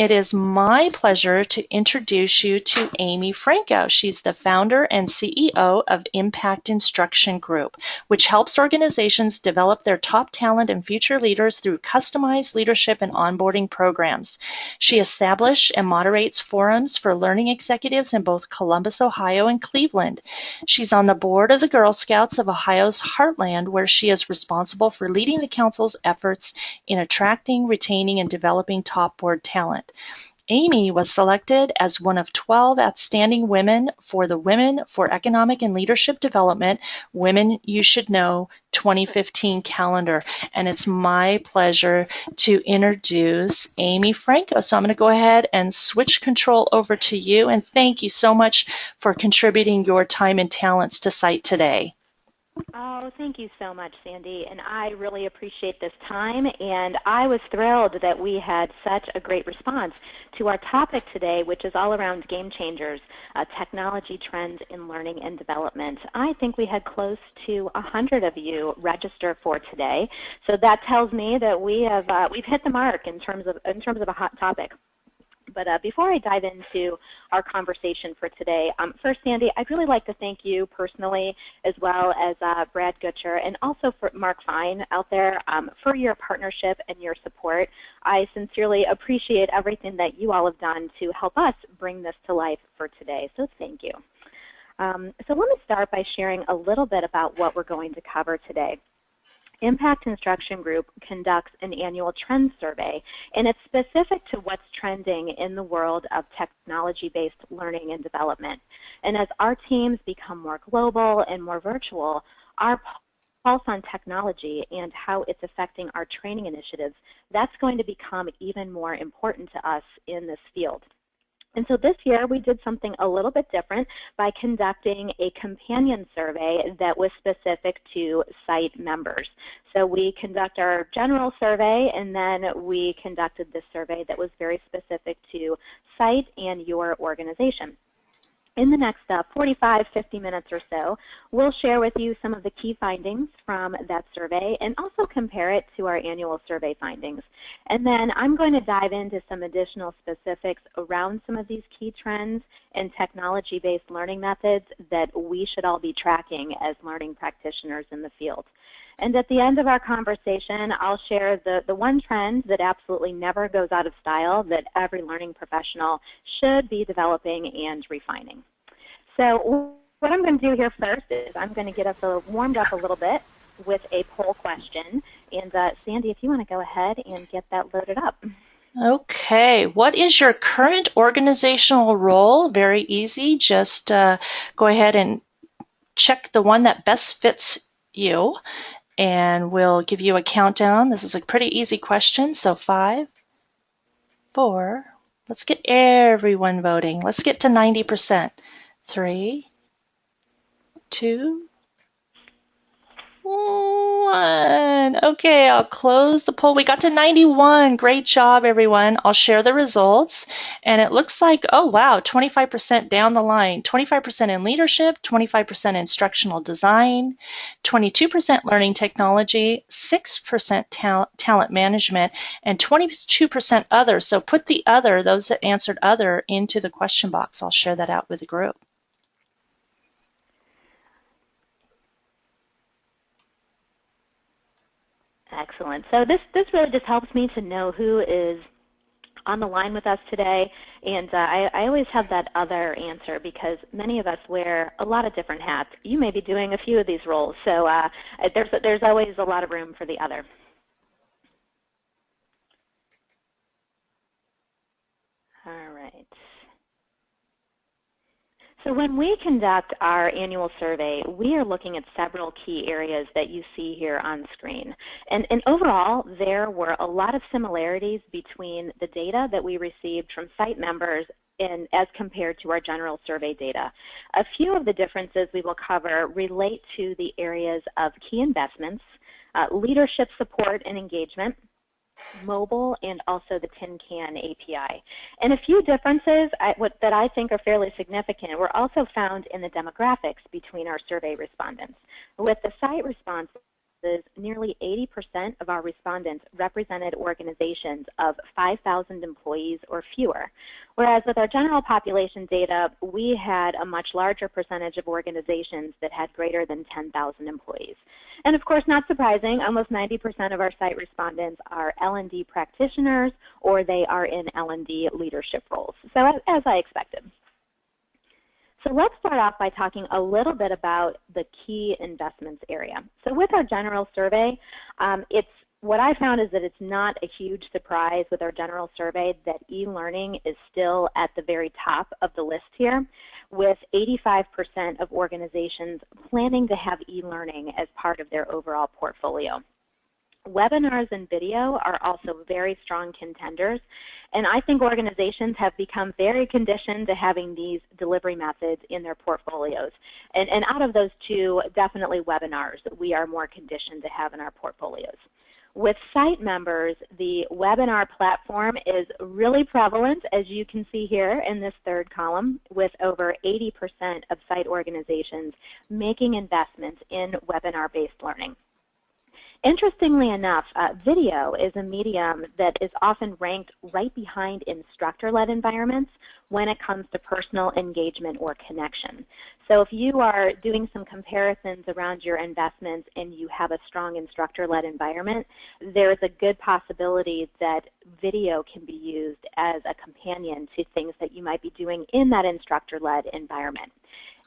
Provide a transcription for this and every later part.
it is my pleasure to introduce you to Amy Franco. She's the founder and CEO of Impact Instruction Group, which helps organizations develop their top talent and future leaders through customized leadership and onboarding programs. She established and moderates forums for learning executives in both Columbus, Ohio, and Cleveland. She's on the board of the Girl Scouts of Ohio's Heartland, where she is responsible for leading the council's efforts in attracting, retaining, and developing top board talent. Amy was selected as one of 12 outstanding women for the Women for Economic and Leadership Development Women You Should Know 2015 calendar. And it's my pleasure to introduce Amy Franco. So I'm going to go ahead and switch control over to you. And thank you so much for contributing your time and talents to Cite today. Oh, thank you so much, Sandy, and I really appreciate this time, and I was thrilled that we had such a great response to our topic today, which is all around game changers, technology trends in learning and development. I think we had close to 100 of you register for today, so that tells me that we've hit the mark in terms of a hot topic. But before I dive into our conversation for today, first, Sandy, I'd really like to thank you personally, as well as Brad Gutcher, and also for Mark Fine out there for your partnership and your support. I sincerely appreciate everything that you all have done to help us bring this to life for today, so thank you. So let me start by sharing a little bit about what we're going to cover today. Impact Instruction Group conducts an annual trend survey, and it's specific to what's trending in the world of technology-based learning and development. And as our teams become more global and more virtual, our pulse on technology and how it's affecting our training initiatives, that's going to become even more important to us in this field. And so this year we did something a little bit different by conducting a companion survey that was specific to Cite members. So we conduct our general survey, and then we conducted this survey that was very specific to Cite and your organization. In the next 45, 50 minutes or so, we'll share with you some of the key findings from that survey and also compare it to our annual survey findings. And then I'm going to dive into some additional specifics around some of these key trends and technology-based learning methods that we should all be tracking as learning practitioners in the field. And at the end of our conversation, I'll share the one trend that absolutely never goes out of style that every learning professional should be developing and refining. So what I'm going to do here first is I'm going to get us warmed up a little bit with a poll question. And Sandy, if you want to go ahead and get that loaded up. Okay, what is your current organizational role? Very easy. Just go ahead and check the one that best fits you, and we'll give you a countdown. This is a pretty easy question. So 5, 4, let's get everyone voting. Let's get to 90%. 3, 2, 1. Okay, I'll close the poll. We got to 91. Great job, everyone. I'll share the results. And it looks like, oh, wow, 25% down the line. 25% in leadership, 25% instructional design, 22% learning technology, 6% talent management, and 22% other. So put the other, those that answered other, into the question box. I'll share that out with the group. Excellent. So this really just helps me to know who is on the line with us today, and I always have that other answer because many of us wear a lot of different hats. You may be doing a few of these roles, so there's always a lot of room for the other. All right. So when we conduct our annual survey, we are looking at several key areas that you see here on screen. And overall, there were a lot of similarities between the data that we received from Cite members as compared to our general survey data. A few of the differences we will cover relate to the areas of key investments, leadership support and engagement, mobile, and also the Tin Can API. And a few differences that I think are fairly significant were also found in the demographics between our survey respondents. With the Cite responses, nearly 80% of our respondents represented organizations of 5,000 employees or fewer, whereas with our general population data, we had a much larger percentage of organizations that had greater than 10,000 employees. And of course, not surprising, almost 90% of our site respondents are L&D practitioners or they are in L&D leadership roles, so as I expected. So let's start off by talking a little bit about the key investments area. So with our general survey, what I found is that it's not a huge surprise with our general survey that e-learning is still at the very top of the list here, with 85% of organizations planning to have e-learning as part of their overall portfolio. Webinars and video are also very strong contenders, and I think organizations have become very conditioned to having these delivery methods in their portfolios. And out of those two, definitely webinars we are more conditioned to have in our portfolios. With site members, the webinar platform is really prevalent, as you can see here in this third column, with over 80% of site organizations making investments in webinar-based learning. Interestingly enough, video is a medium that is often ranked right behind instructor-led environments when it comes to personal engagement or connection. So if you are doing some comparisons around your investments and you have a strong instructor-led environment, there's a good possibility that video can be used as a companion to things that you might be doing in that instructor-led environment.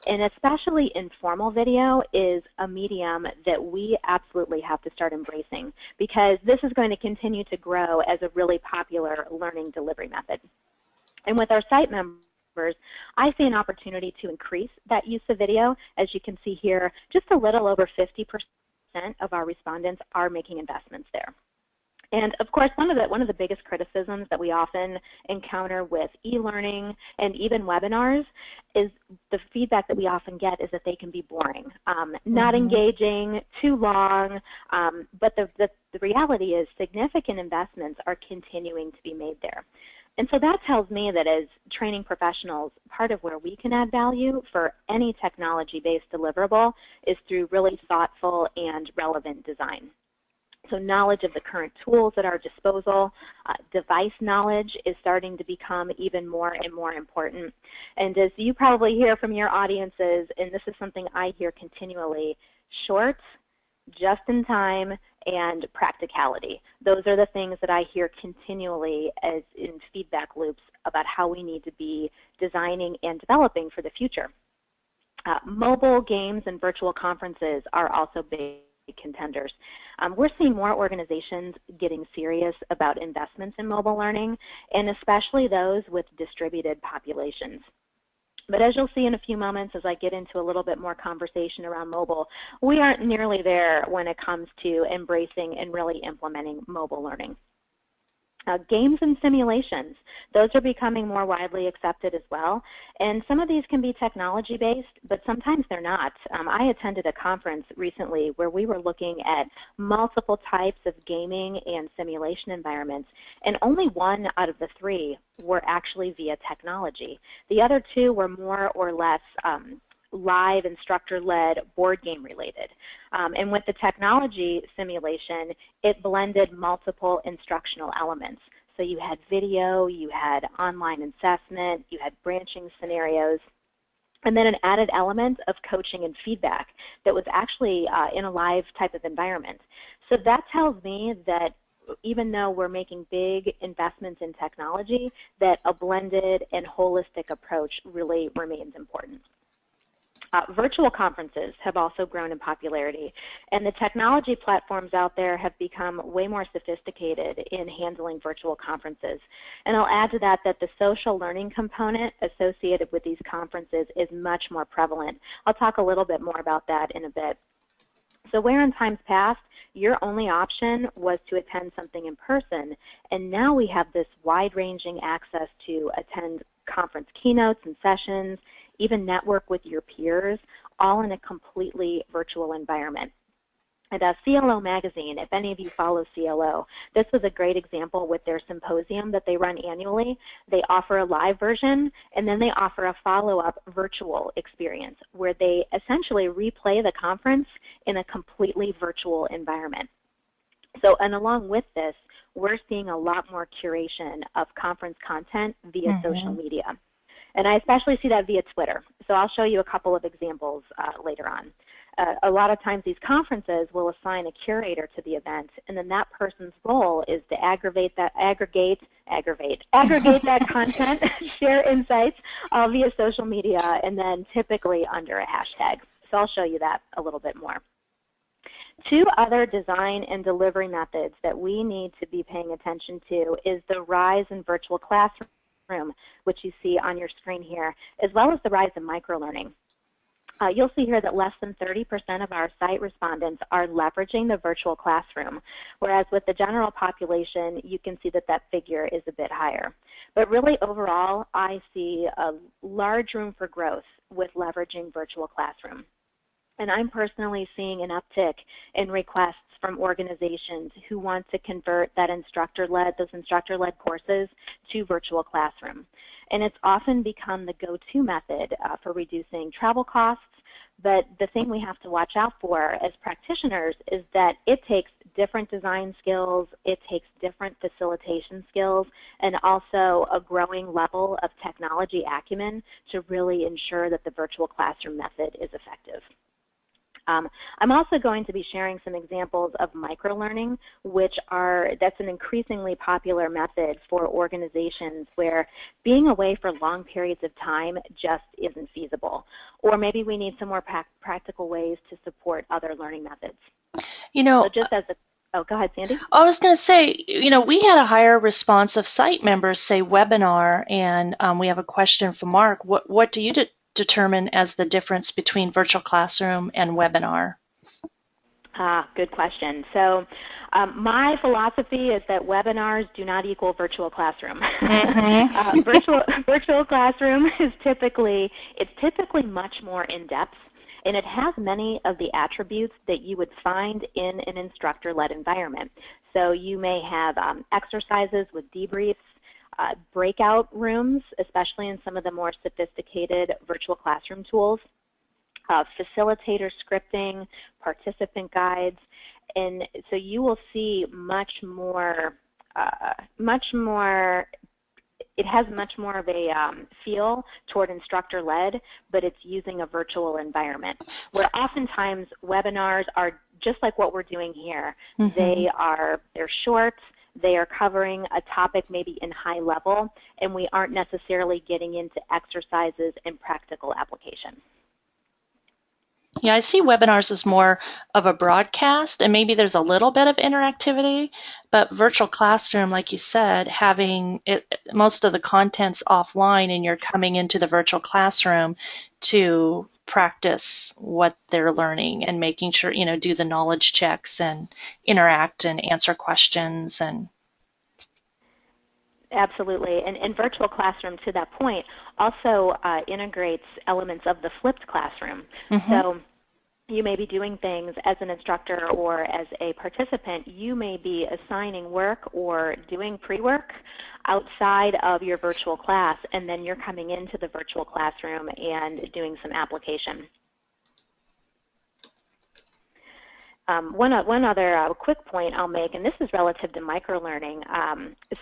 And especially informal video is a medium that we absolutely have to start embracing, because this is going to continue to grow as a really popular learning delivery method. And with our site members, I see an opportunity to increase that use of video. As you can see here, just a little over 50% of our respondents are making investments there. And of course, one of the biggest criticisms that we often encounter with e-learning and even webinars is the feedback that we often get is that they can be boring, not engaging, too long, but the reality is significant investments are continuing to be made there. And so that tells me that as training professionals, part of where we can add value for any technology-based deliverable is through really thoughtful and relevant design. So knowledge of the current tools at our disposal, device knowledge is starting to become even more and more important. And as you probably hear from your audiences, and this is something I hear continually, short, just in time, and practicality. Those are the things that I hear continually as in feedback loops about how we need to be designing and developing for the future. Mobile games and virtual conferences are also big contenders. We're seeing more organizations getting serious about investments in mobile learning, and especially those with distributed populations. But as you'll see in a few moments as I get into a little bit more conversation around mobile, we aren't nearly there when it comes to embracing and really implementing mobile learning. Games and simulations, those are becoming more widely accepted as well. And some of these can be technology-based, but sometimes they're not. I attended a conference recently where we were looking at multiple types of gaming and simulation environments, and only one out of the three were actually via technology. The other two were more or less live instructor-led board game related. And with the technology simulation, it blended multiple instructional elements. So you had video, you had online assessment, you had branching scenarios, and then an added element of coaching and feedback that was actually in a live type of environment. So that tells me that even though we're making big investments in technology, that a blended and holistic approach really remains important. Virtual conferences have also grown in popularity, and the technology platforms out there have become way more sophisticated in handling virtual conferences. And I'll add to that that the social learning component associated with these conferences is much more prevalent. I'll talk a little bit more about that in a bit. So where in times past, your only option was to attend something in person, and now we have this wide-ranging access to attend conference keynotes and sessions, even network with your peers, all in a completely virtual environment. And CLO Magazine, if any of you follow CLO, this was a great example with their symposium that they run annually. They offer a live version, and then they offer a follow-up virtual experience where they essentially replay the conference in a completely virtual environment. So, and along with this, we're seeing a lot more curation of conference content via social media. And I especially see that via Twitter. So I'll show you a couple of examples later on. A lot of times these conferences will assign a curator to the event, and then that person's role is to aggregate that content, share insights via social media, and then typically under a hashtag. So I'll show you that a little bit more. Two other design and delivery methods that we need to be paying attention to is the rise in virtual classroom, which you see on your screen here, as well as the rise in microlearning. You'll see here that less than 30% of our site respondents are leveraging the virtual classroom, whereas with the general population, you can see that that figure is a bit higher. But really overall, I see a large room for growth with leveraging virtual classroom. And I'm personally seeing an uptick in requests from organizations who want to convert those instructor-led courses to virtual classroom. And it's often become the go-to method for reducing travel costs. But the thing we have to watch out for as practitioners is that it takes different design skills, it takes different facilitation skills, and also a growing level of technology acumen to really ensure that the virtual classroom method is effective. I'm also going to be sharing some examples of microlearning, that's an increasingly popular method for organizations where being away for long periods of time just isn't feasible. Or maybe we need some more practical ways to support other learning methods. So just as oh, go ahead, Sandy. I was going to say, we had a higher response of site members say webinar, and we have a question from Mark. What do you determine as the difference between virtual classroom and webinar? Good question. So my philosophy is that webinars do not equal virtual classroom. Virtual classroom is typically much more in-depth, and it has many of the attributes that you would find in an instructor-led environment. So you may have exercises with debriefs, breakout rooms, especially in some of the more sophisticated virtual classroom tools, facilitator scripting, participant guides, and so you will see much more, it has much more of a feel toward instructor-led, but it's using a virtual environment, where oftentimes webinars are just like what we're doing here. They're short, they are covering a topic maybe in high level, and we aren't necessarily getting into exercises and practical application. Yeah, I see webinars as more of a broadcast, and maybe there's a little bit of interactivity, but virtual classroom, like you said, having most of the content's offline, and you're coming into the virtual classroom to practice what they're learning and making sure, do the knowledge checks and interact and answer questions. And absolutely. And virtual classroom, to that point, also integrates elements of the flipped classroom. So you may be doing things as an instructor or as a participant. You may be assigning work or doing pre-work outside of your virtual class, and then you're coming into the virtual classroom and doing some application. One other quick point I'll make, and this is relative to microlearning.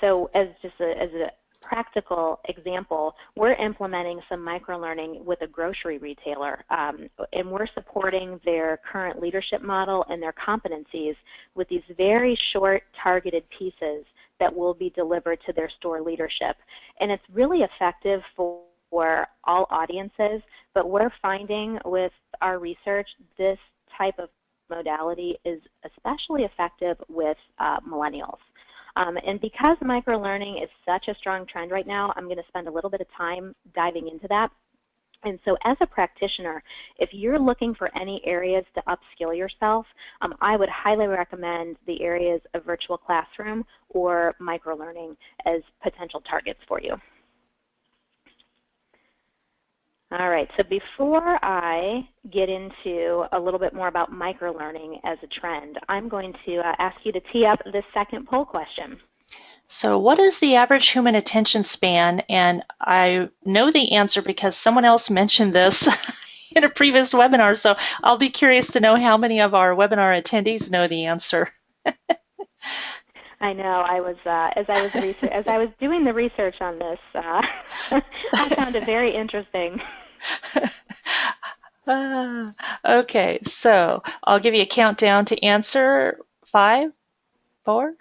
So as a practical example, we're implementing some microlearning with a grocery retailer, and we're supporting their current leadership model and their competencies with these very short targeted pieces that will be delivered to their store leadership. And it's really effective for all audiences, but we're finding with our research this type of modality is especially effective with millennials. And because microlearning is such a strong trend right now, I'm going to spend a little bit of time diving into that. And so as a practitioner, if you're looking for any areas to upskill yourself, I would highly recommend the areas of virtual classroom or microlearning as potential targets for you. All right, so before I get into a little bit more about microlearning as a trend, I'm going to ask you to tee up the second poll question. So what is the average human attention span? And I know the answer because someone else mentioned this in a previous webinar, so I'll be curious to know how many of our webinar attendees know the answer. I know. As I was doing the research on this, I found it very interesting. Okay, so I'll give you a countdown to answer. 5, 4,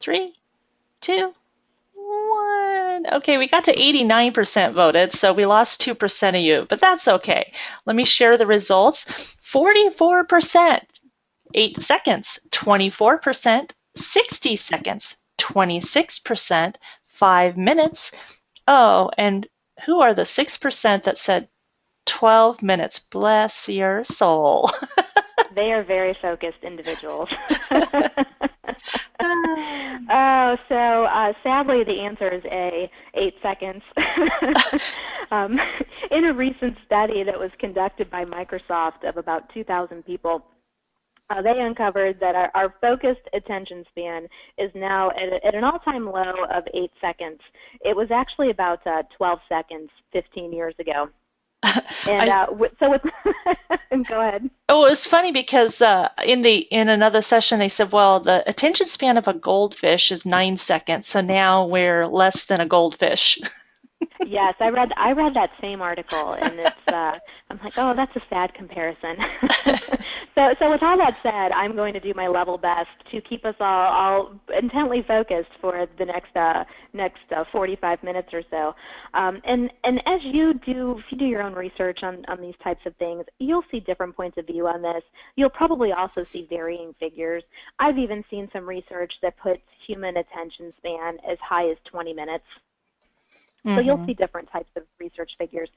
3, 2, 1. Okay, we got to 89% voted, so we lost 2% of you, but that's okay. Let me share the results. 44%, 8 seconds, 24%, 60 seconds, 26%, 5 minutes. Oh, and who are the 6% that said 12 minutes? Bless your soul. They are very focused individuals. Oh, so sadly the answer is A, 8 seconds. In a recent study that was conducted by Microsoft of about 2,000 people, they uncovered that our focused attention span is now at an all-time low of 8 seconds. It was actually about 12 seconds 15 years ago. And go ahead. Oh, it was funny because in another session they said, well, the attention span of a goldfish is 9 seconds, so now we're less than a goldfish. Yes, I read that same article, and it's I'm like, oh, that's a sad comparison. So with all that said, I'm going to do my level best to keep us all intently focused for the next 45 minutes or so. And as if you do your own research on these types of things, you'll see different points of view on this. You'll probably also see varying figures. I've even seen some research that puts human attention span as high as 20 minutes. So you'll see different types of research figures.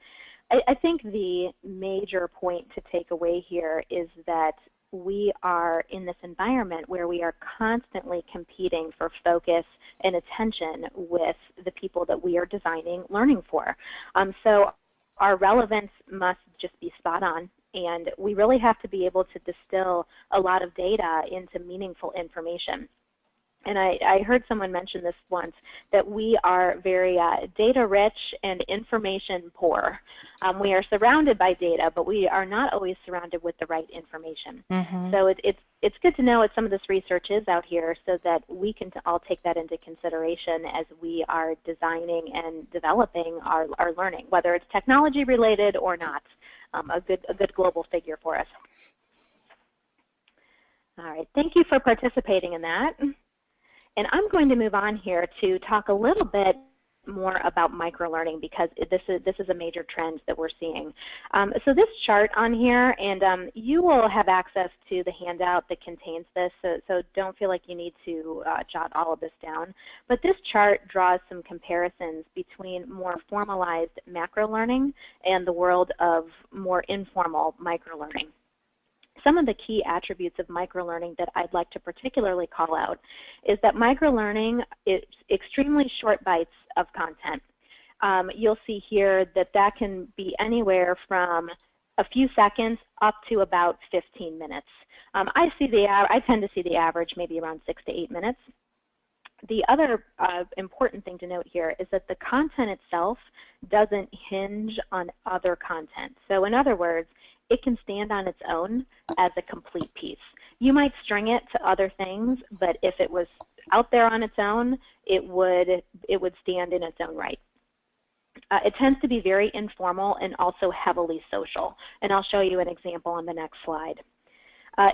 I think the major point to take away here is that we are in this environment where we are constantly competing for focus and attention with the people that we are designing learning for. So our relevance must just be spot on, and we really have to be able to distill a lot of data into meaningful information. And I heard someone mention this once, that we are very data-rich and information-poor. We are surrounded by data, but we are not always surrounded with the right information. So it's good to know what some of this research is out here so that we can all take that into consideration as we are designing and developing our learning, whether it's technology-related or not. A good global figure for us. All right, thank you for participating in that. And I'm going to move on here to talk a little bit more about microlearning because this is a major trend that we're seeing. So this chart on here, and you will have access to the handout that contains this, so don't feel like you need to jot all of this down. But this chart draws some comparisons between more formalized macro learning and the world of more informal microlearning. Some of the key attributes of microlearning that I'd like to particularly call out is that microlearning is extremely short bites of content. You'll see here that can be anywhere from a few seconds up to about 15 minutes. I tend to see the average maybe around 6 to 8 minutes. The other important thing to note here is that the content itself doesn't hinge on other content. So in other words, it can stand on its own as a complete piece. You might string it to other things, but if it was out there on its own, it would stand in its own right. It tends to be very informal and also heavily social, and I'll show you an example on the next slide.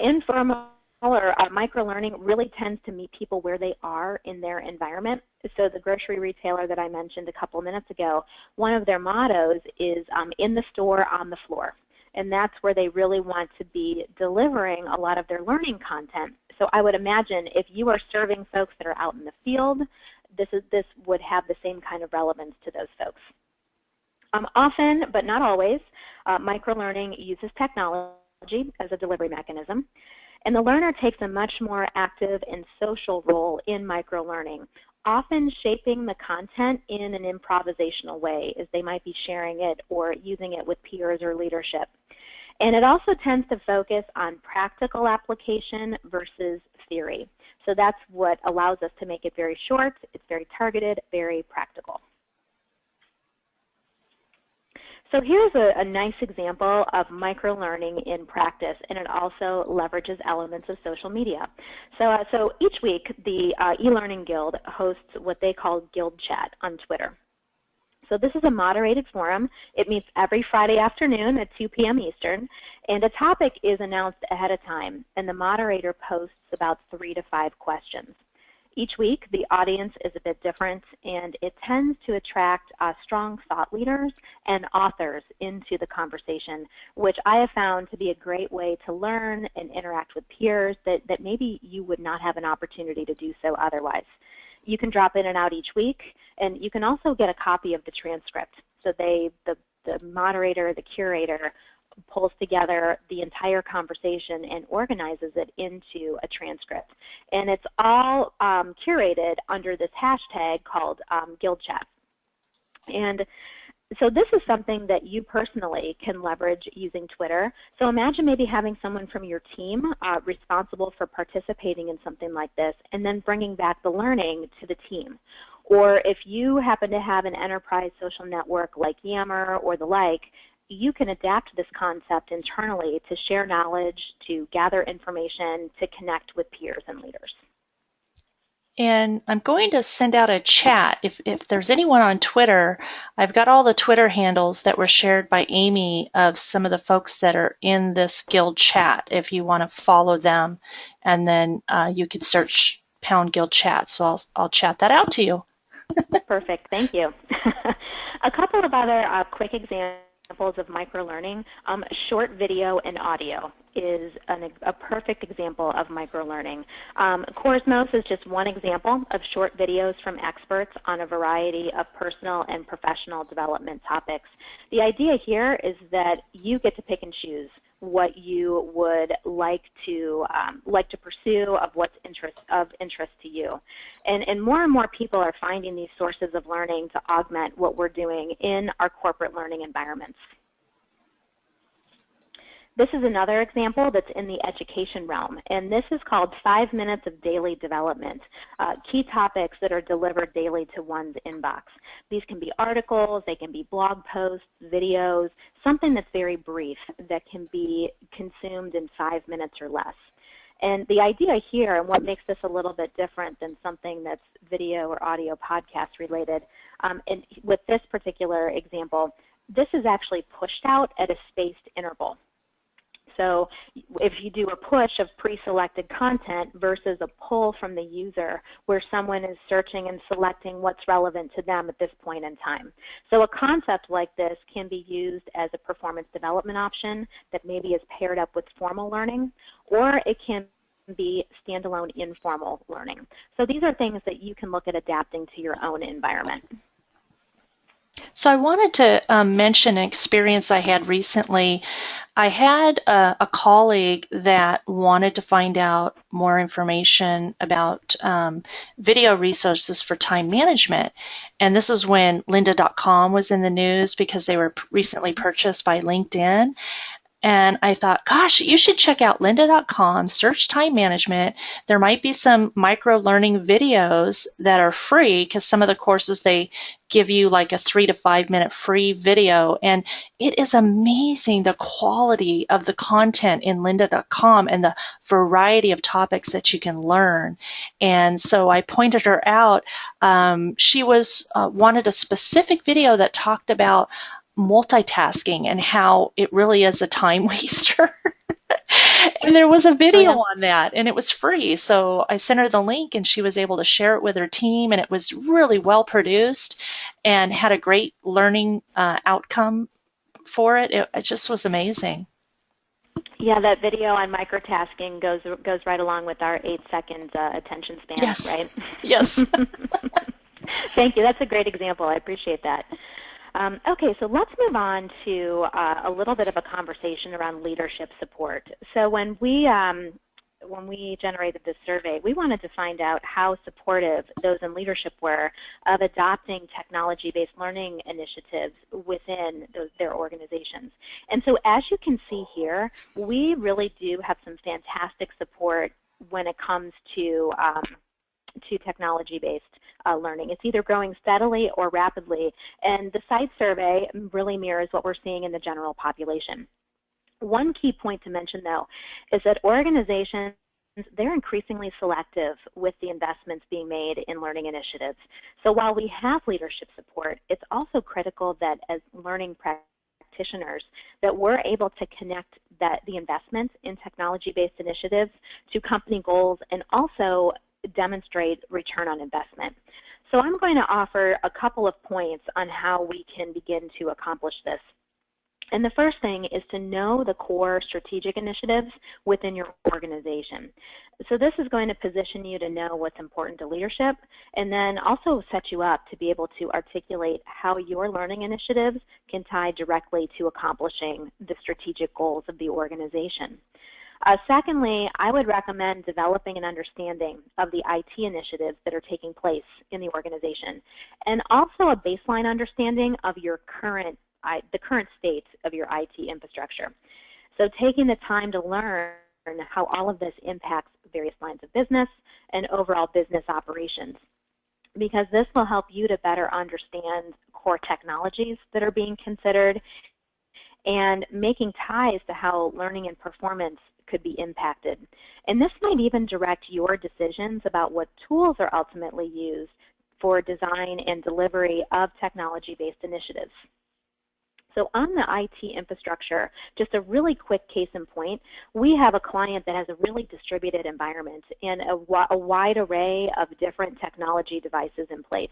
Informal or microlearning really tends to meet people where they are in their environment. So the grocery retailer that I mentioned a couple minutes ago, one of their mottos is in the store, on the floor. And that's where they really want to be delivering a lot of their learning content. So I would imagine if you are serving folks that are out in the field, this would have the same kind of relevance to those folks. Often, but not always, microlearning uses technology as a delivery mechanism. And the learner takes a much more active and social role in microlearning. often shaping the content in an improvisational way, as they might be sharing it or using it with peers or leadership. And it also tends to focus on practical application versus theory. So that's what allows us to make it very short, it's very targeted, very practical. So here's a nice example of microlearning in practice, and it also leverages elements of social media. So each week, the eLearning Guild hosts what they call Guild Chat on Twitter. So this is a moderated forum. It meets every Friday afternoon at 2 p.m. Eastern, and a topic is announced ahead of time, and the moderator posts about 3 to 5 questions. Each week, the audience is a bit different, and it tends to attract strong thought leaders and authors into the conversation, which I have found to be a great way to learn and interact with peers that maybe you would not have an opportunity to do so otherwise. You can drop in and out each week, and you can also get a copy of the transcript. So the moderator, the curator, pulls together the entire conversation and organizes it into a transcript. And it's all curated under this hashtag called Guild Chat. And so this is something that you personally can leverage using Twitter. So imagine maybe having someone from your team responsible for participating in something like this and then bringing back the learning to the team. Or if you happen to have an enterprise social network like Yammer or the like, you can adapt this concept internally to share knowledge, to gather information, to connect with peers and leaders. And I'm going to send out a chat. If there's anyone on Twitter, I've got all the Twitter handles that were shared by Amy of some of the folks that are in this Guild Chat if you want to follow them. And then you can search #Guild Chat. So I'll chat that out to you. Perfect. Thank you. A couple of other quick examples of microlearning. Short video and audio is a perfect example of microlearning. Cosmos is just one example of short videos from experts on a variety of personal and professional development topics. The idea here is that you get to pick and choose what you would like to pursue, of what's of interest to you. And more people are finding these sources of learning to augment what we're doing in our corporate learning environments. This is another example that's in the education realm, and this is called 5 Minutes of Daily Development, key topics that are delivered daily to one's inbox. These can be articles, they can be blog posts, videos, something that's very brief that can be consumed in 5 minutes or less. And the idea here, and what makes this a little bit different than something that's video or audio podcast related, and with this particular example, this is actually pushed out at a spaced interval. So if you do a push of pre-selected content versus a pull from the user where someone is searching and selecting what's relevant to them at this point in time. So a concept like this can be used as a performance development option that maybe is paired up with formal learning, or it can be standalone informal learning. So these are things that you can look at adapting to your own environment. So I wanted to mention an experience I had recently. I had a colleague that wanted to find out more information about video resources for time management. And this is when lynda.com was in the news because they were recently purchased by LinkedIn. And I thought, gosh, you should check out lynda.com, search time management. There might be some micro-learning videos that are free because some of the courses, they give you like a 3 to 5 minute free video. And it is amazing the quality of the content in lynda.com and the variety of topics that you can learn. And so I pointed her out. She wanted a specific video that talked about multitasking and how it really is a time waster. And there was a video on that, and it was free. So I sent her the link, and she was able to share it with her team, and it was really well produced and had a great learning outcome for it. It just was amazing. Yeah, that video on microtasking goes right along with our 8-second attention span, yes. Right? Yes. Thank you. That's a great example. I appreciate that. Okay, so let's move on to a little bit of a conversation around leadership support. So when we when we generated this survey, we wanted to find out how supportive those in leadership were of adopting technology-based learning initiatives within their organizations. And so as you can see here, we really do have some fantastic support when it comes to technology-based learning. It's either growing steadily or rapidly, and the site survey really mirrors what we're seeing in the general population. One key point to mention, though, is that organizations, they're increasingly selective with the investments being made in learning initiatives. So while we have leadership support, it's also critical that as learning practitioners that we're able to connect the investments in technology-based initiatives to company goals and also demonstrate return on investment. So I'm going to offer a couple of points on how we can begin to accomplish this. And the first thing is to know the core strategic initiatives within your organization. So this is going to position you to know what's important to leadership and then also set you up to be able to articulate how your learning initiatives can tie directly to accomplishing the strategic goals of the organization. Secondly, I would recommend developing an understanding of the IT initiatives that are taking place in the organization and also a baseline understanding of your the current state of your IT infrastructure. So taking the time to learn how all of this impacts various lines of business and overall business operations, because this will help you to better understand core technologies that are being considered and making ties to how learning and performance could be impacted. And this might even direct your decisions about what tools are ultimately used for design and delivery of technology-based initiatives. So on the IT infrastructure, just a really quick case in point, we have a client that has a really distributed environment and a wide array of different technology devices in place.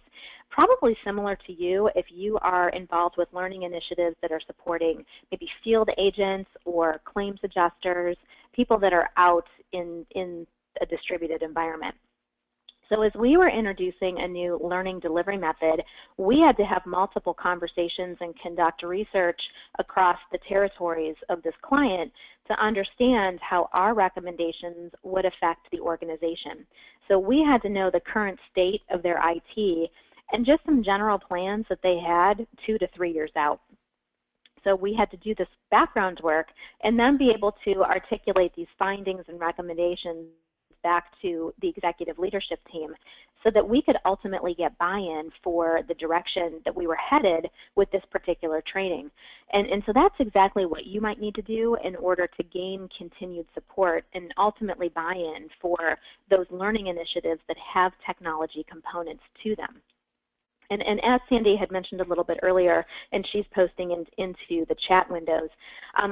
Probably similar to you if you are involved with learning initiatives that are supporting maybe field agents or claims adjusters, people that are out in a distributed environment. So as we were introducing a new learning delivery method, we had to have multiple conversations and conduct research across the territories of this client to understand how our recommendations would affect the organization. So we had to know the current state of their IT and just some general plans that they had 2 to 3 years out. So we had to do this background work and then be able to articulate these findings and recommendations back to the executive leadership team so that we could ultimately get buy-in for the direction that we were headed with this particular training. And so that's exactly what you might need to do in order to gain continued support and ultimately buy-in for those learning initiatives that have technology components to them. And as Sandy had mentioned a little bit earlier, and she's posting into the chat windows,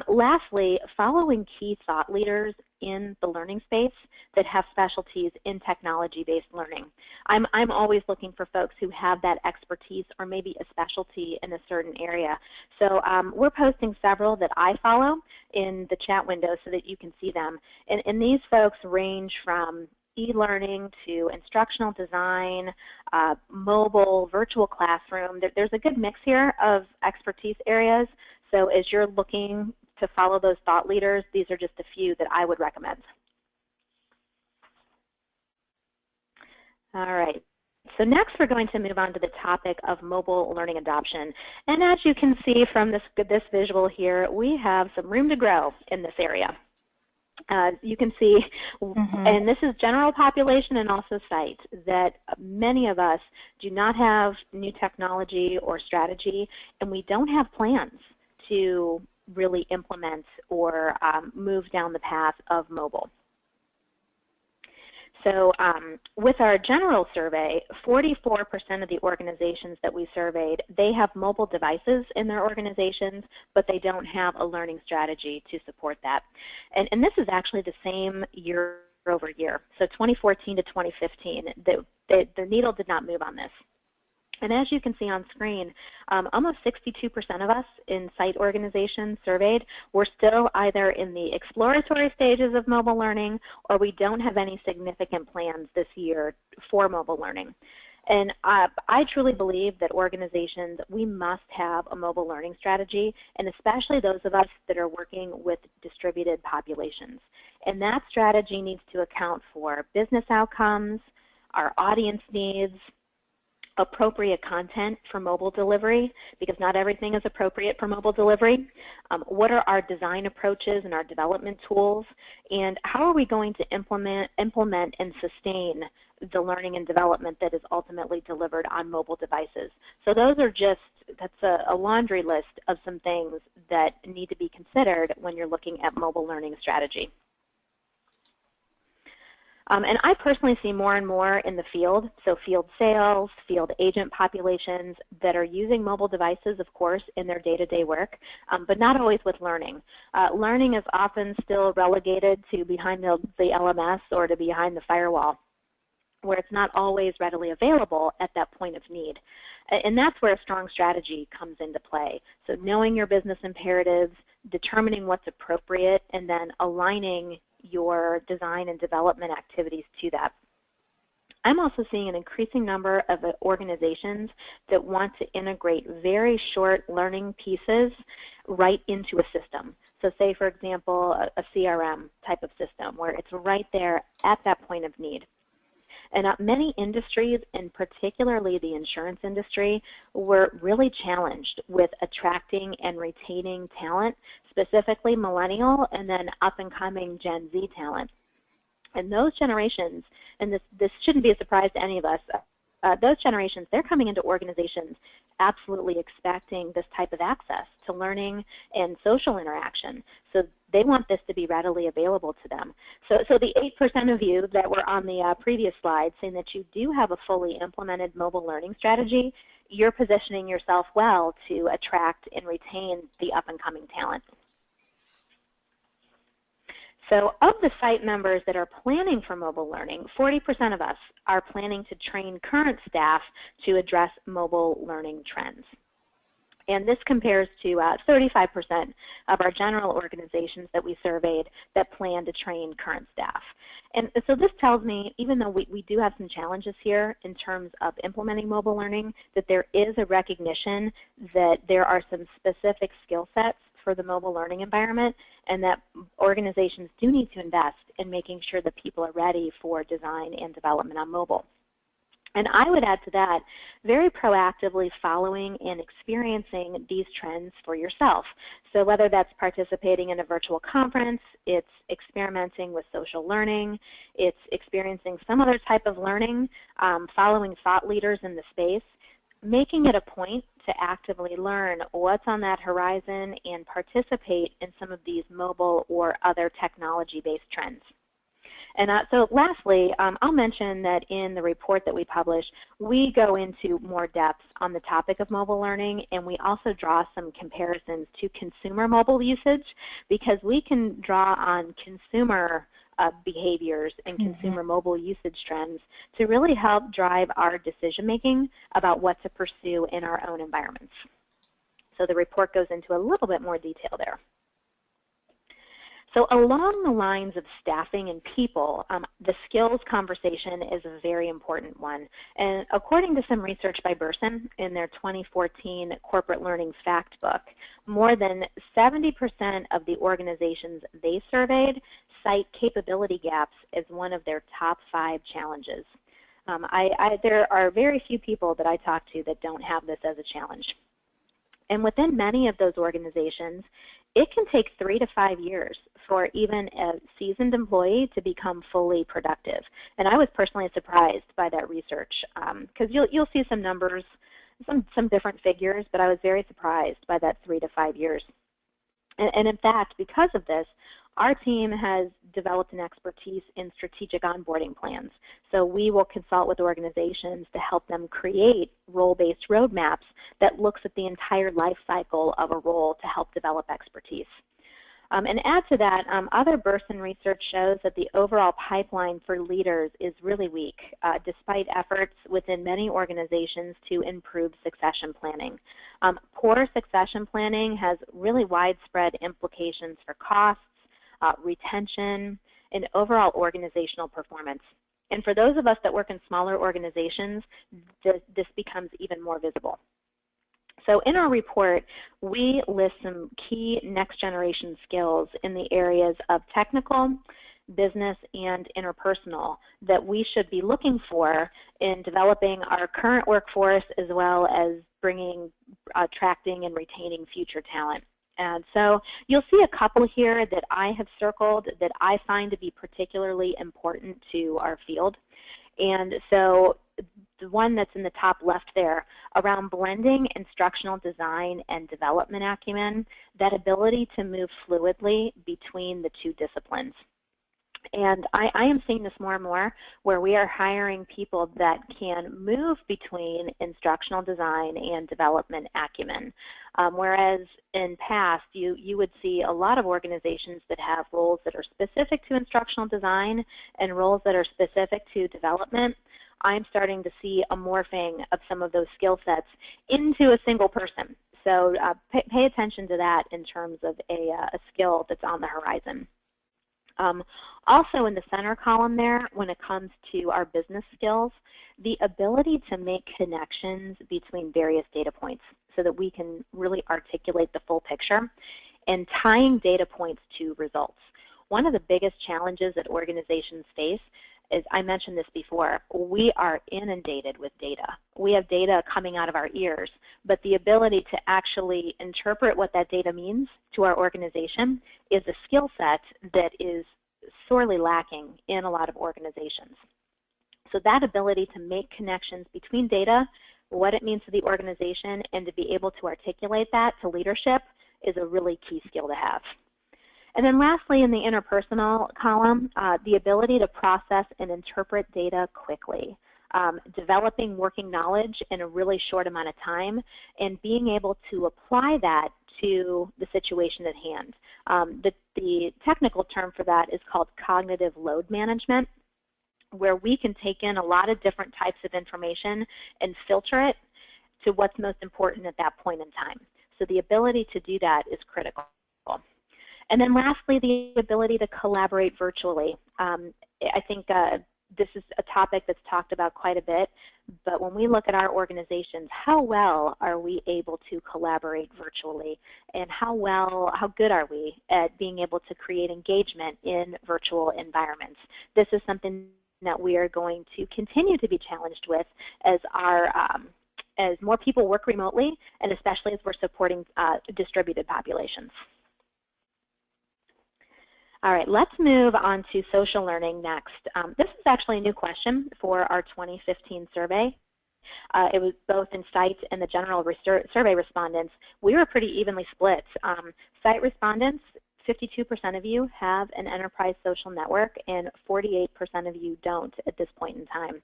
lastly, following key thought leaders in the learning space that have specialties in technology-based learning. I'm always looking for folks who have that expertise or maybe a specialty in a certain area. So we're posting several that I follow in the chat window so that you can see them. And these folks range from e-learning to instructional design, mobile, virtual classroom. There's a good mix here of expertise areas. So as you're looking to follow those thought leaders, these are just a few that I would recommend. All right. So next we're going to move on to the topic of mobile learning adoption. And as you can see from this visual here, we have some room to grow in this area. You can see, and this is general population and also site, that many of us do not have new technology or strategy, and we don't have plans to really implement or move down the path of mobile. So with our general survey, 44% of the organizations that we surveyed, they have mobile devices in their organizations, but they don't have a learning strategy to support that. And this is actually the same year over year. So 2014 to 2015, the needle did not move on this. And as you can see on screen, almost 62% of us in site organizations surveyed were still either in the exploratory stages of mobile learning or we don't have any significant plans this year for mobile learning. And I truly believe that organizations, we must have a mobile learning strategy, and especially those of us that are working with distributed populations. And that strategy needs to account for business outcomes, our audience needs, appropriate content for mobile delivery, because not everything is appropriate for mobile delivery. What are our design approaches and our development tools, and how are we going to implement and sustain the learning and development that is ultimately delivered on mobile devices? So those are just, that's a laundry list of some things that need to be considered when you're looking at mobile learning strategy. And I personally see more and more in the field, so field sales, field agent populations that are using mobile devices, of course, in their day-to-day work, but not always with learning. Learning is often still relegated to behind the LMS or to behind the firewall, where it's not always readily available at that point of need. And that's where a strong strategy comes into play. So knowing your business imperatives, determining what's appropriate, and then aligning your design and development activities to that. I'm also seeing an increasing number of organizations that want to integrate very short learning pieces right into a system. So say, for example, a CRM type of system where it's right there at that point of need. And many industries, and particularly the insurance industry, were really challenged with attracting and retaining talent, specifically millennial and then up-and-coming Gen Z talent. And those generations, and this shouldn't be a surprise to any of us, those generations, they're coming into organizations absolutely expecting this type of access to learning and social interaction. So they want this to be readily available to them. So the 8% of you that were on the previous slide saying that you do have a fully implemented mobile learning strategy, you're positioning yourself well to attract and retain the up-and-coming talent. So of the site members that are planning for mobile learning, 40% of us are planning to train current staff to address mobile learning trends. And this compares to 35% of our general organizations that we surveyed that plan to train current staff. And so this tells me, even though we do have some challenges here in terms of implementing mobile learning, that there is a recognition that there are some specific skill sets for the mobile learning environment, and that organizations do need to invest in making sure that people are ready for design and development on mobile. And I would add to that, very proactively following and experiencing these trends for yourself. So whether that's participating in a virtual conference, it's experimenting with social learning, it's experiencing some other type of learning, following thought leaders in the space, making it a point to actively learn what's on that horizon and participate in some of these mobile or other technology-based trends. And so lastly, I'll mention that in the report that we publish, we go into more depth on the topic of mobile learning, and we also draw some comparisons to consumer mobile usage, because we can draw on consumer behaviors and consumer mobile usage trends to really help drive our decision making about what to pursue in our own environments. So the report goes into a little bit more detail there. So along the lines of staffing and people, the skills conversation is a very important one. And according to some research by Bersin in their 2014 Corporate Learning Fact Book, more than 70% of the organizations they surveyed cite capability gaps as one of their top 5 challenges. There are very few people that I talk to that don't have this as a challenge. And within many of those organizations, it can take 3 to 5 years for even a seasoned employee to become fully productive. And I was personally surprised by that research, because you'll see some numbers, some different figures, but I was very surprised by that 3 to 5 years. And in fact, because of this, our team has developed an expertise in strategic onboarding plans. So we will consult with organizations to help them create role-based roadmaps that looks at the entire life cycle of a role to help develop expertise. And add to that, other Bersin research shows that the overall pipeline for leaders is really weak, despite efforts within many organizations to improve succession planning. Poor succession planning has really widespread implications for costs, retention, and overall organizational performance. And for those of us that work in smaller organizations, this becomes even more visible. So in our report, we list some key next generation skills in the areas of technical, business, and interpersonal that we should be looking for in developing our current workforce, as well as attracting and retaining future talent. And so you'll see a couple here that I have circled that I find to be particularly important to our field. And so the one that's in the top left there, around blending instructional design and development acumen, that ability to move fluidly between the two disciplines. And I am seeing this more and more, where we are hiring people that can move between instructional design and development acumen. Whereas in past, you would see a lot of organizations that have roles that are specific to instructional design and roles that are specific to development. I'm starting to see a morphing of some of those skill sets into a single person. So pay attention to that in terms of a skill that's on the horizon. Also in the center column there, when it comes to our business skills, the ability to make connections between various data points so that we can really articulate the full picture, and tying data points to results. One of the biggest challenges that organizations face is, I mentioned this before, we are inundated with data. We have data coming out of our ears, but the ability to actually interpret what that data means to our organization is a skill set that is sorely lacking in a lot of organizations. So that ability to make connections between data, what it means to the organization, and to be able to articulate that to leadership is a really key skill to have. And then lastly, in the interpersonal column, the ability to process and interpret data quickly, developing working knowledge in a really short amount of time, and being able to apply that to the situation at hand. The technical term for that is called cognitive load management, where we can take in a lot of different types of information and filter it to what's most important at that point in time. So the ability to do that is critical. And then lastly, the ability to collaborate virtually. I think this is a topic that's talked about quite a bit, but when we look at our organizations, how well are we able to collaborate virtually, and how good are we at being able to create engagement in virtual environments? This is something that we are going to continue to be challenged with as as more people work remotely, and especially as we're supporting distributed populations. All right, let's move on to social learning next. This is actually a new question for our 2015 survey. It was both in site and the general survey respondents. We were pretty evenly split. Site respondents, 52% of you have an enterprise social network, and 48% of you don't at this point in time.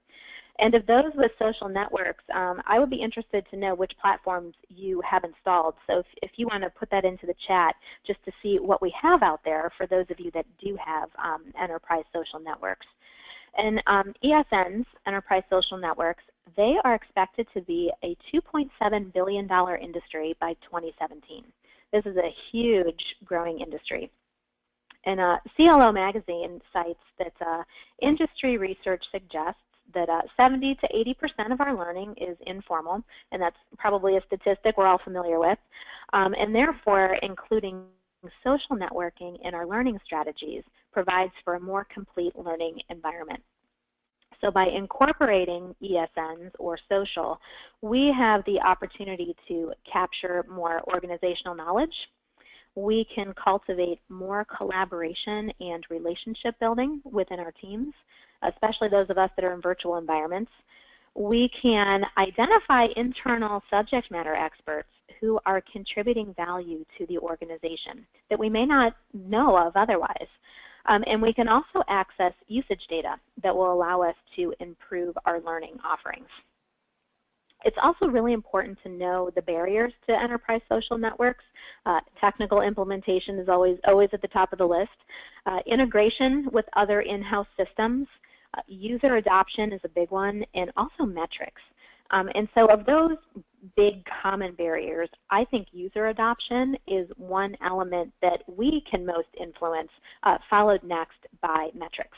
And of those with social networks, I would be interested to know which platforms you have installed. So if you want to put that into the chat just to see what we have out there for those of you that do have enterprise social networks. And ESNs, enterprise social networks, they are expected to be a $2.7 billion industry by 2017. This is a huge growing industry. And CLO magazine cites that industry research suggests that 70 to 80% of our learning is informal, and that's probably a statistic we're all familiar with, and therefore including social networking in our learning strategies provides for a more complete learning environment. So by incorporating ESNs or social, we have the opportunity to capture more organizational knowledge. We can cultivate more collaboration and relationship building within our teams, especially those of us that are in virtual environments. We can identify internal subject matter experts who are contributing value to the organization that we may not know of otherwise. And we can also access usage data that will allow us to improve our learning offerings. It's also really important to know the barriers to enterprise social networks. Technical implementation is always at the top of the list. Integration with other in-house systems, user adoption is a big one, and also metrics. And so of those big common barriers, I think user adoption is one element that we can most influence, followed next by metrics.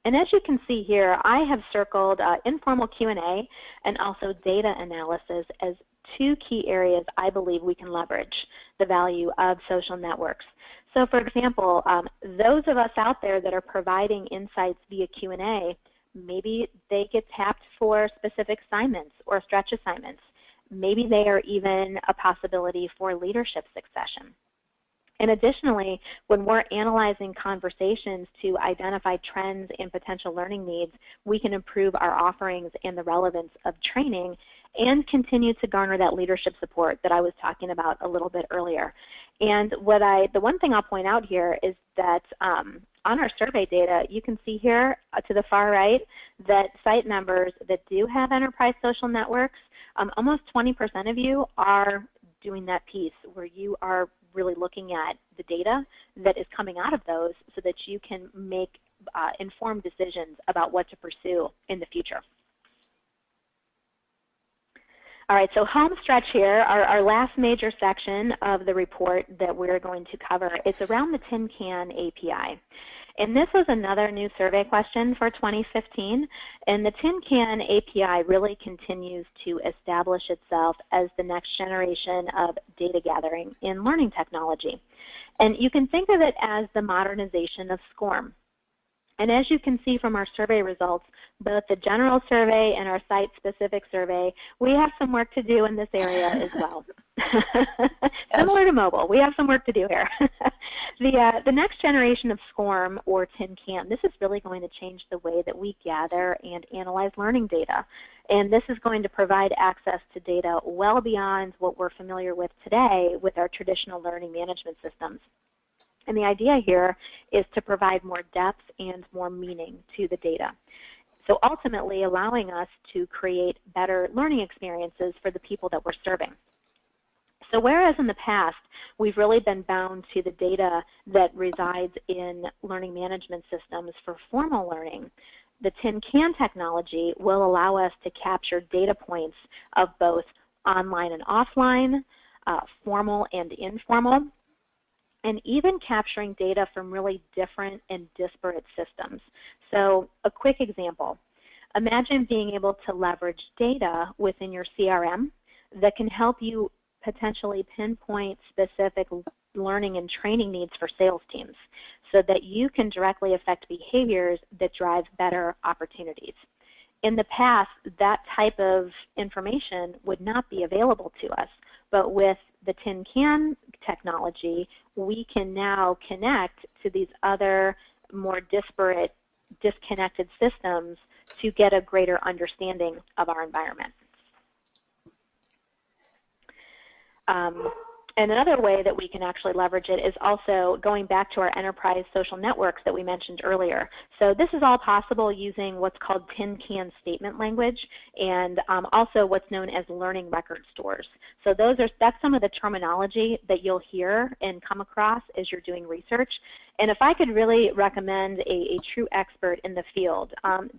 And as you can see here, I have circled informal Q&A and also data analysis as two key areas I believe we can leverage the value of social networks. So for example, those of us out there that are providing insights via Q&A, maybe they get tapped for specific assignments or stretch assignments. Maybe they are even a possibility for leadership succession. And additionally, when we're analyzing conversations to identify trends and potential learning needs, we can improve our offerings and the relevance of training and continue to garner that leadership support that I was talking about a little bit earlier. And the one thing I'll point out here is that on our survey data, you can see here to the far right that site members that do have enterprise social networks, almost 20% of you are doing that piece where you are really looking at the data that is coming out of those so that you can make informed decisions about what to pursue in the future. All right, so home stretch here, our last major section of the report that we're going to cover is around the Tin Can API. And this was another new survey question for 2015. And the Tin Can API really continues to establish itself as the next generation of data gathering in learning technology. And you can think of it as the modernization of SCORM. And as you can see from our survey results, both the general survey and our site-specific survey, we have some work to do in this area as well. Similar to mobile, we have some work to do here. The next generation of SCORM, or Tin Can, this is really going to change the way that we gather and analyze learning data. And this is going to provide access to data well beyond what we're familiar with today with our traditional learning management systems. And the idea here is to provide more depth and more meaning to the data. So ultimately allowing us to create better learning experiences for the people that we're serving. So whereas in the past we've really been bound to the data that resides in learning management systems for formal learning, the Tin Can technology will allow us to capture data points of both online and offline, formal and informal, and even capturing data from really different and disparate systems. So a quick example, imagine being able to leverage data within your CRM that can help you potentially pinpoint specific learning and training needs for sales teams so that you can directly affect behaviors that drive better opportunities. In the past, that type of information would not be available to us, but with the Tin Can technology, we can now connect to these other more disparate, disconnected systems to get a greater understanding of our environment. And another way that we can actually leverage it is also going back to our enterprise social networks that we mentioned earlier. So this is all possible using what's called Tin Can statement language and also what's known as learning record stores. So that's some of the terminology that you'll hear and come across as you're doing research. And if I could really recommend a true expert in the field,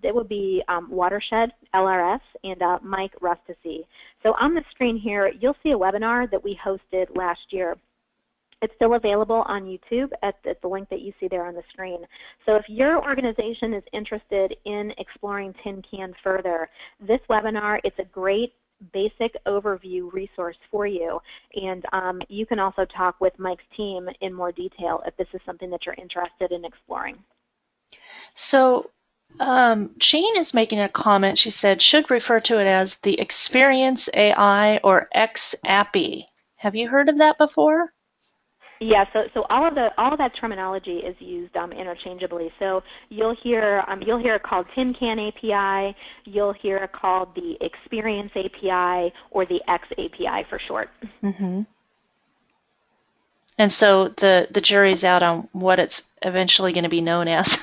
it would be Watershed, LRS, and Mike Rustasy. So on the screen here, you'll see a webinar that we hosted last year. It's still available on YouTube at the link that you see there on the screen. So if your organization is interested in exploring Tin Can further, this webinar, it's a great basic overview resource for you, and you can also talk with Mike's team in more detail if this is something that you're interested in exploring. So Jane is making a comment. She said, should refer to it as the Experience AI or XAPI. Have you heard of that before? Yeah, so all of that terminology is used interchangeably. So you'll hear it called Tin Can API, you'll hear it called the Experience API, or the X API for short. Mm-hmm. And so the jury's out on what it's eventually going to be known as.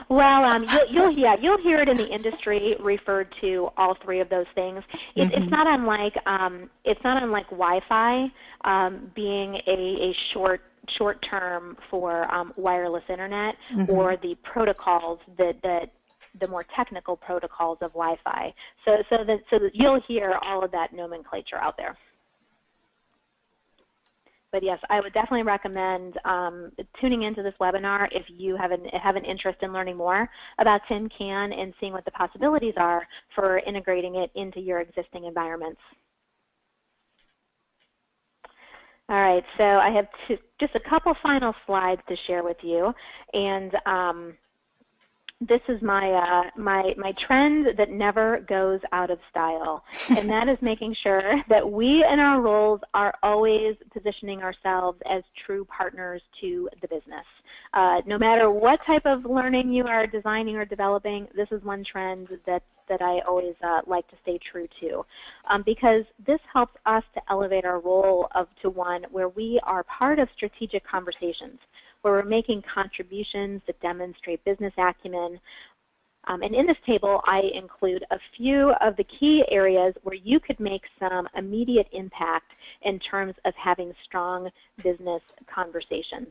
Well, you'll hear it in the industry referred to all three of those things. It's not unlike Wi-Fi being a short term for wireless internet, or the protocols that the more technical protocols of Wi-Fi. So you'll hear all of that nomenclature out there. But yes, I would definitely recommend tuning into this webinar if you have an interest in learning more about TinCan and seeing what the possibilities are for integrating it into your existing environments. All right, so I have just a couple final slides to share with you, and this is my trend that never goes out of style, and that is making sure that we in our roles are always positioning ourselves as true partners to the business. No matter what type of learning you are designing or developing, this is one trend that I always like to stay true to, because this helps us to elevate our role to one where we are part of strategic conversations, where we're making contributions that demonstrate business acumen. And in this table, I include a few of the key areas where you could make some immediate impact in terms of having strong business conversations.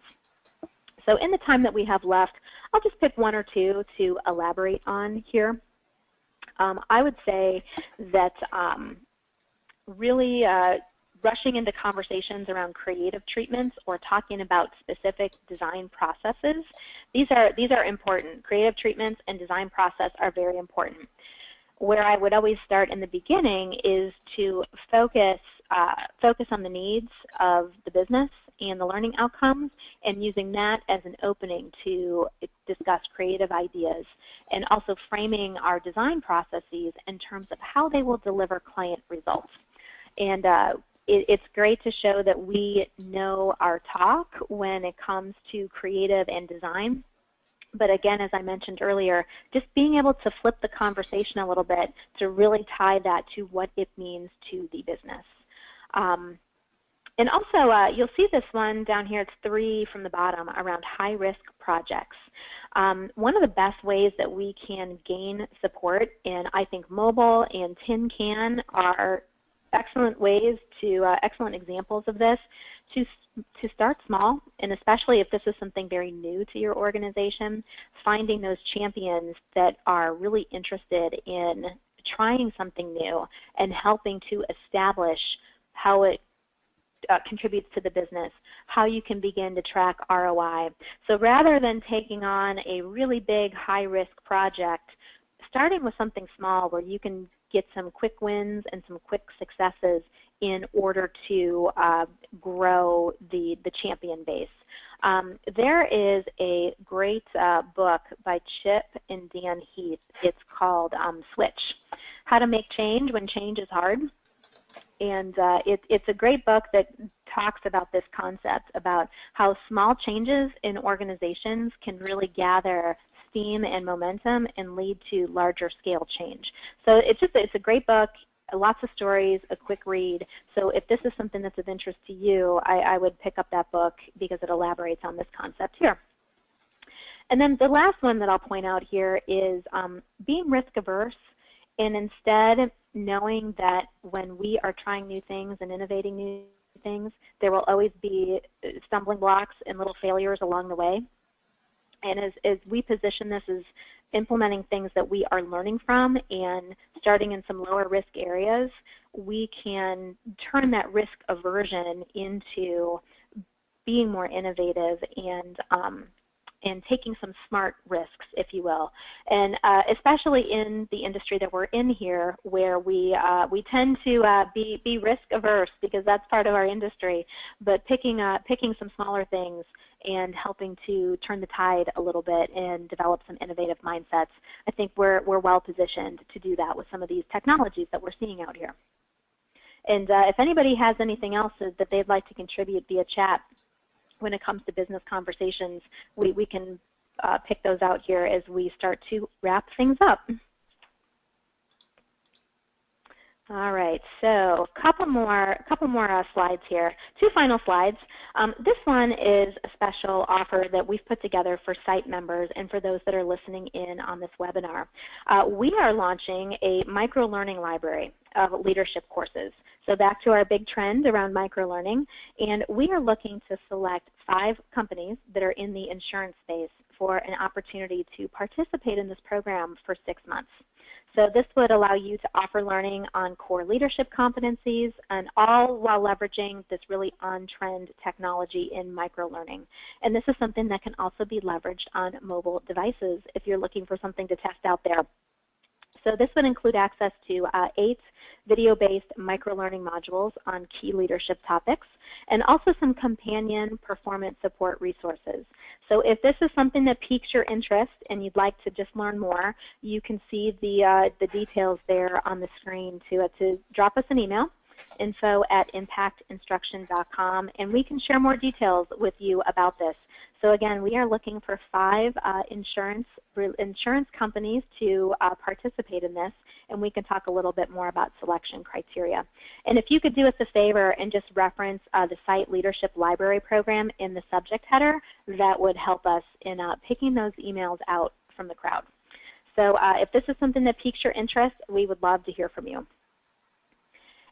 So in the time that we have left, I'll just pick one or two to elaborate on here. I would say that really rushing into conversations around creative treatments or talking about specific design processes, these are important. Creative treatments and design process are very important. Where I would always start in the beginning is to focus on the needs of the business and the learning outcomes, and using that as an opening to discuss creative ideas, and also framing our design processes in terms of how they will deliver client results. And it's great to show that we know our talk when it comes to creative and design. But again, as I mentioned earlier, just being able to flip the conversation a little bit to really tie that to what it means to the business. And also, you'll see this one down here, it's 3 from the bottom, around high-risk projects. One of the best ways that we can gain support, and I think mobile and TinCan are excellent ways to, excellent examples of this, to start small, and especially if this is something very new to your organization, finding those champions that are really interested in trying something new and helping to establish how it contributes to the business, how you can begin to track ROI. So rather than taking on a really big high-risk project, starting with something small where you can get some quick wins and some quick successes in order to grow the champion base. There is a great book by Chip and Dan Heath. It's called Switch, How to Make Change When Change is Hard. And it's a great book that talks about this concept, about how small changes in organizations can really gather steam and momentum and lead to larger scale change. So it's a great book, lots of stories, a quick read. So if this is something that's of interest to you, I would pick up that book because it elaborates on this concept here. And then the last one that I'll point out here is being risk averse, and instead knowing that when we are trying new things and innovating new things, there will always be stumbling blocks and little failures along the way. And as we position this as implementing things that we are learning from and starting in some lower risk areas, we can turn that risk aversion into being more innovative and taking some smart risks, if you will. And especially in the industry that we're in here, where we tend to be risk averse because that's part of our industry, but picking some smaller things and helping to turn the tide a little bit and develop some innovative mindsets, I think we're well positioned to do that with some of these technologies that we're seeing out here. And if anybody has anything else that they'd like to contribute via chat, when it comes to business conversations, we can pick those out here as we start to wrap things up. All right, so a couple more slides here. 2 final slides. This one is a special offer that we've put together for site members and for those that are listening in on this webinar. We are launching a micro-learning library of leadership courses. So back to our big trend around micro-learning, and we are looking to select 5 companies that are in the insurance space for an opportunity to participate in this program for 6 months. So this would allow you to offer learning on core leadership competencies, and all while leveraging this really on-trend technology in microlearning. And this is something that can also be leveraged on mobile devices if you're looking for something to test out there. So this would include access to 8 video-based microlearning modules on key leadership topics, and also some companion performance support resources. So if this is something that piques your interest and you'd like to just learn more, you can see the details there on the screen to drop us an email, info@impactinstruction.com, and we can share more details with you about this. So again, we are looking for 5 insurance companies to participate in this, and we can talk a little bit more about selection criteria. And if you could do us a favor and just reference the Site Leadership Library Program in the subject header, that would help us in picking those emails out from the crowd. So if this is something that piques your interest, we would love to hear from you.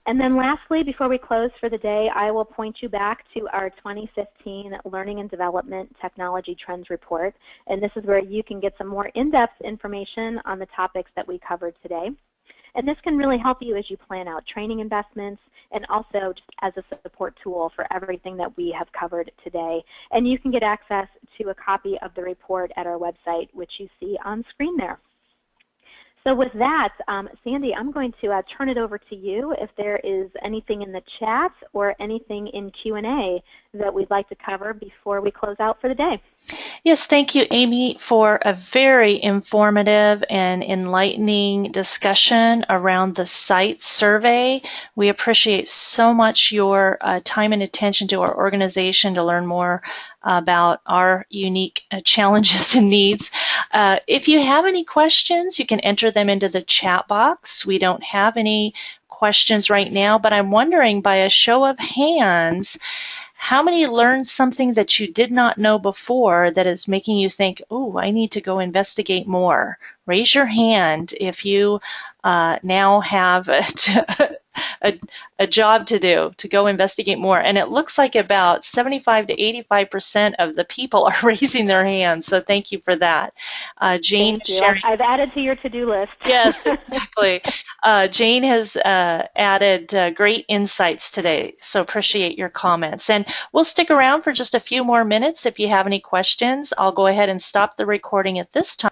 And then lastly, before we close for the day, I will point you back to our 2015 Learning and Development Technology Trends Report. And this is where you can get some more in-depth information on the topics that we covered today. And this can really help you as you plan out training investments, and also just as a support tool for everything that we have covered today. And you can get access to a copy of the report at our website, which you see on screen there. So with that, Sandy, I'm going to turn it over to you if there is anything in the chat or anything in Q&A that we'd like to cover before we close out for the day. Yes, thank you, Amy, for a very informative and enlightening discussion around the site survey. We appreciate so much your time and attention to our organization to learn more about our unique challenges and needs. If you have any questions, you can enter them into the chat box. We don't have any questions right now, but I'm wondering, by a show of hands, how many learned something that you did not know before that is making you think, oh, I need to go investigate more? Raise your hand if you now have a job to do to go investigate more. And it looks like about 75 to 85% of the people are raising their hands, so thank you for that. Jane, sharing. I've added to your to-do list. Yes, exactly. Jane has added great insights today, so appreciate your comments. And we'll stick around for just a few more minutes if you have any questions. I'll go ahead and stop the recording at this time.